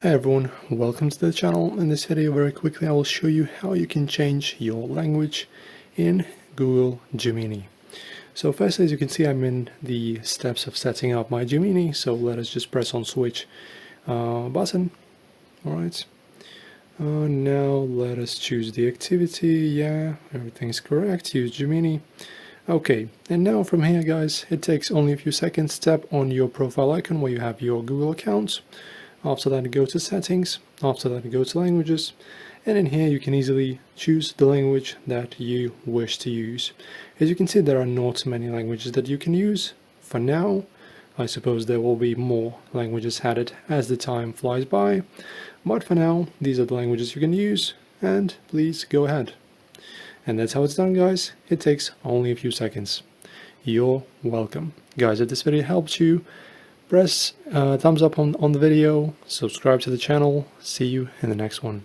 Hi everyone, welcome to the channel. In this video very quickly I will show you how you can change your language in Google Gemini. So first, as you can see, I'm in the steps of setting up my Gemini, so let us just press on switch button. Alright, now let us choose the activity. Yeah, everything's correct, use Gemini. Okay, and now from here guys, it takes only a few seconds. Tap on your profile icon where you have your Google account. After that, go to settings. After that, go to languages. And in here, you can easily choose the language that you wish to use. As you can see, there are not many languages that you can use for now. I suppose there will be more languages added as the time flies by. But for now, these are the languages you can use. And please go ahead. And that's how it's done, guys. It takes only a few seconds. You're welcome. Guys, if this video helped you, press thumbs up on the video, subscribe to the channel. See you in the next one.